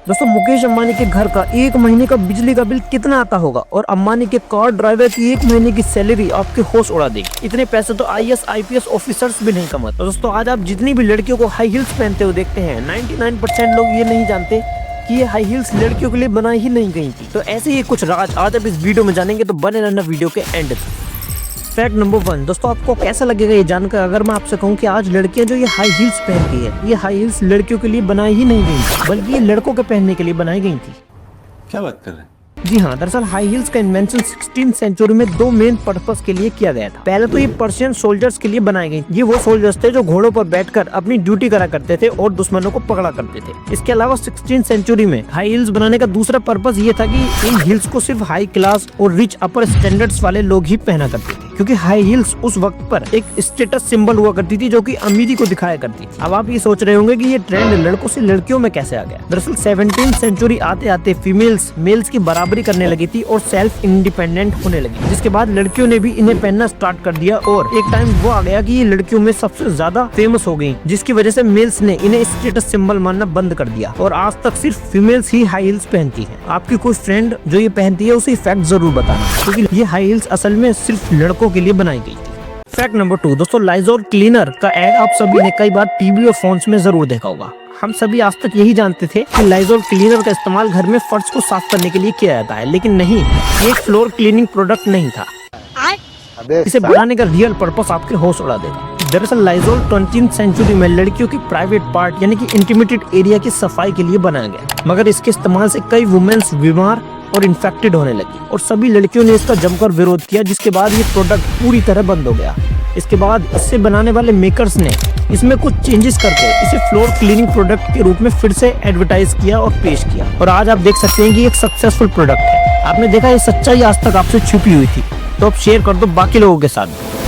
दोस्तों मुकेश अंबानी के घर का एक महीने का बिजली का बिल कितना आता होगा और अंबानी के कार ड्राइवर की एक महीने की सैलरी आपके होश उड़ा देगी। इतने पैसे तो IAS IPS ऑफिसर्स भी नहीं कमाते। तो दोस्तों आज आप जितनी भी लड़कियों को हाई हील्स पहनते हुए देखते हैं 99% लोग ये नहीं जानते कि ये हाई हील्स लड़कियों के लिए बनाई ही नहीं गई थी। तो ऐसे ही कुछ राज आज आप इस वीडियो में जानेंगे, तो बने रहना वीडियो के एंड तक। फैक्ट नंबर 1 दोस्तों, आपको कैसा लगेगा ये जानकर अगर मैं आपसे कहूँ कि आज लड़कियां जो ये हाई हील्स पहनती है, ये हाई हील्स लड़कियों के लिए बनाई ही नहीं गई बल्कि ये लड़कों के पहनने के लिए बनाई गई थी। क्या बात कर रहे हैं? जी हाँ, दरअसल हाई हील्स का इन्वेंशन 16th सेंचुरी में दो मेन पर्पस के लिए किया गया था। पहले तो ये पर्शियन सोल्जर्स के लिए बनाए गए। ये वो सोल्जर्स थे जो घोड़ों पर बैठकर अपनी ड्यूटी करा करते थे और दुश्मनों को पकड़ा करते थे। इसके अलावा 16th सेंचुरी में हाई हील्स बनाने का दूसरा पर्पस ये था कि इन हील्स को सिर्फ हाई क्लास और रिच अपर स्टैंडर्ड्स वाले लोग ही पहना करते थे, क्योंकि हाई हील्स उस वक्त पर एक स्टेटस सिंबल हुआ करती थी जो कि अमीरी को दिखाया करती थी। अब आप ये सोच रहे होंगे कि ये ट्रेंड लड़कों से लड़कियों में कैसे आ गया। दरअसल 17th सेंचुरी आते आते फीमेल्स मेल्स की बराबरी करने लगी थी और सेल्फ इंडिपेंडेंट होने लगी, जिसके बाद लड़कियों ने भी इन्हें पहनना स्टार्ट कर दिया और एक टाइम वो आ गया कि ये लड़कियों में सबसे ज्यादा फेमस हो गई, जिसकी वजह से मेल्स ने इन्हें स्टेटस सिंबल मानना बंद कर दिया और आज तक सिर्फ फीमेल्स ही हाई हील्स पहनती है। आपकी कोई फ्रेंड जो ये पहनती है उसे फैक्ट जरूर बताना, क्योंकि ये हाई हील्स असल में सिर्फ लड़कों के लिए बनाई गई थी। फैक्ट नंबर 2 दोस्तों, लाइजोल क्लीनर का एड आप सभी ने कई बार टीवी और फोन्स में जरूर देखा होगा। हम सभी आज तक यही जानते थे कि लाइजोल क्लीनर का इस्तेमाल घर में फर्श को साफ करने के लिए किया जाता है, लेकिन नहीं, ये एक फ्लोर क्लीनिंग प्रोडक्ट नहीं था। इसे बनाने का रियल पर्पस आपके होश उड़ा देगा। दरअसल लाइजोल 20th सेंचुरी में लड़कियों की प्राइवेट पार्ट यानी कि इंटीमेटेड एरिया की सफाई के लिए बनाया गया, मगर इसके इस्तेमाल से कई वुमेन्स बीमार और इन्फेक्टेड होने लगी और सभी लड़कियों ने इसका जमकर विरोध किया, जिसके बाद ये प्रोडक्ट पूरी तरह बंद हो गया। इसके बाद इससे बनाने वाले मेकर्स ने इसमें कुछ चेंजेस करके इसे फ्लोर क्लीनिंग प्रोडक्ट के रूप में फिर से एडवर्टाइज किया और पेश किया, और आज आप देख सकते हैं कि एक सक्सेसफुल प्रोडक्ट है। आपने देखा ये सच्चाई आज तक आपसे छुपी हुई थी, तो अब शेयर कर दो बाकी लोगों के साथ।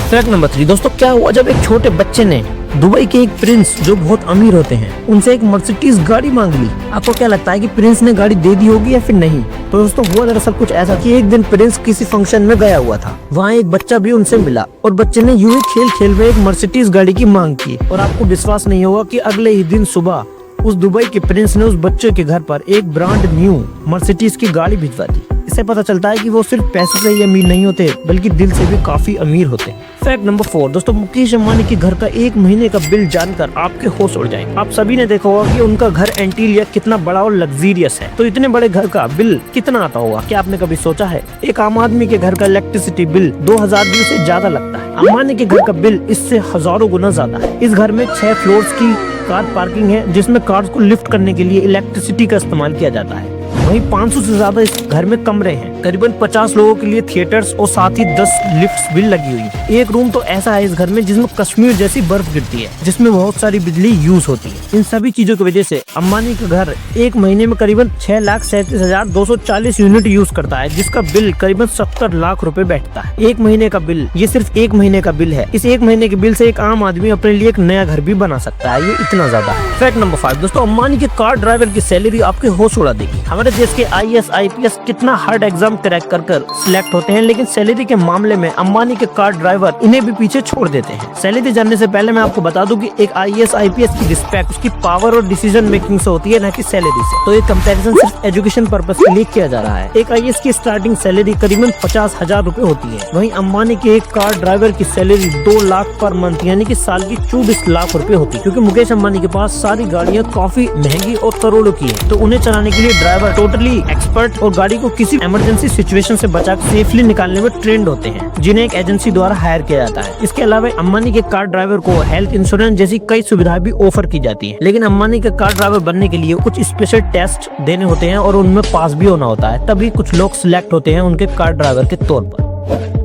फैक्ट नंबर 3 दोस्तों, क्या हुआ जब एक छोटे बच्चे ने दुबई के एक प्रिंस जो बहुत अमीर होते हैं उनसे एक मर्सिडीज गाड़ी मांग ली। आपको क्या लगता है कि प्रिंस ने गाड़ी दे दी होगी या फिर नहीं? तो दोस्तों हुआ दरअसल कुछ ऐसा कि एक दिन प्रिंस किसी फंक्शन में गया हुआ था, वहाँ एक बच्चा भी उनसे मिला और बच्चे ने यूं ही खेल खेल में एक मर्सिडीज गाड़ी की मांग की, और आपको विश्वास नहीं होगा कि अगले ही दिन सुबह उस दुबई के प्रिंस ने उस बच्चे के घर पर एक ब्रांड न्यू मर्सिडीज की गाड़ी भिजवा दी। इससे पता चलता है कि वो सिर्फ पैसे से ही अमीर नहीं होते बल्कि दिल से भी काफी अमीर होते हैं। फैक्ट नंबर 4 दोस्तों, मुकेश अंबानी के घर का एक महीने का बिल जानकर आपके होश उड़ जाएंगे। आप सभी ने देखा होगा कि उनका घर एंटीलिया कितना बड़ा और लग्जरियस है, तो इतने बड़े घर का बिल कितना आता होगा? क्या आपने कभी सोचा है? एक आम आदमी के घर का इलेक्ट्रिसिटी बिल 2000 बिल से ज्यादा लगता है। अंबानी के घर का बिल इससे हजारों गुना ज्यादा है। इस घर में 6 फ्लोर्स की कार पार्किंग है, जिसमें कार्स को लिफ्ट करने के लिए इलेक्ट्रिसिटी का इस्तेमाल किया जाता है। वहीं 500 से ज्यादा इस घर में कमरे हैं, करीबन 50 लोगों के लिए थिएटर्स और साथ ही 10 लिफ्ट्स भी लगी हुई है। एक रूम तो ऐसा है इस घर में जिसमें कश्मीर जैसी बर्फ गिरती है, जिसमें बहुत सारी बिजली यूज होती है। इन सभी चीजों की वजह से अंबानी का घर एक महीने में करीबन 6,37,240 यूनिट यूज करता है, जिसका बिल करीबन 70 लाख रुपए बैठता है। एक महीने का बिल, ये सिर्फ एक महीने का बिल है। इस एक महीने के बिल से एक आम आदमी अपने लिए एक नया घर भी बना सकता है, ये इतना ज्यादा है। फैक्ट नंबर 5 दोस्तों, अंबानी के कार ड्राइवर की सैलरी आपके होश उड़ा देगी। हमारे देश के IAS IPS कितना हार्ड एग्जाम क्रैक कर सिलेक्ट होते हैं, लेकिन सैलरी के मामले में अंबानी के कार ड्राइवर इन्हें भी पीछे छोड़ देते हैं। सैलरी जानने से पहले मैं आपको बता दूं कि एक IAS IPS की रिस्पेक्ट उसकी पावर और डिसीजन मेकिंग से होती है, न कि सैलरी से। तो ये कंपैरिजन सिर्फ एजुकेशन पर्पस के लिए किया जा रहा है। एक IAS की स्टार्टिंग सैलरी करीबन 50,000 रुपए होती है। वहीं अंबानी के एक कार ड्राइवर की सैलरी 2 लाख पर मंथ यानी कि साल की 24 लाख रुपए होती है, क्योंकि मुकेश अंबानी के पास सारी गाड़ियाँ काफी महंगी और करोड़ों की है, तो उन्हें चलाने के लिए ड्राइवर टोटली एक्सपर्ट और गाड़ी को किसी इमरजेंसी सिचुएशन से बचाकर सेफली निकालने में ट्रेंड होते हैं, जिन्हें एक एजेंसी द्वारा हायर किया जाता है। इसके अलावा अंबानी के कार ड्राइवर को हेल्थ इंश्योरेंस जैसी कई सुविधाएं भी ऑफर की जाती है, लेकिन अंबानी के कार ड्राइवर बनने के लिए कुछ स्पेशल टेस्ट देने होते हैं और उनमें पास भी होना होता है, तभी कुछ लोग सिलेक्ट होते हैं उनके कार ड्राइवर के तौर पर।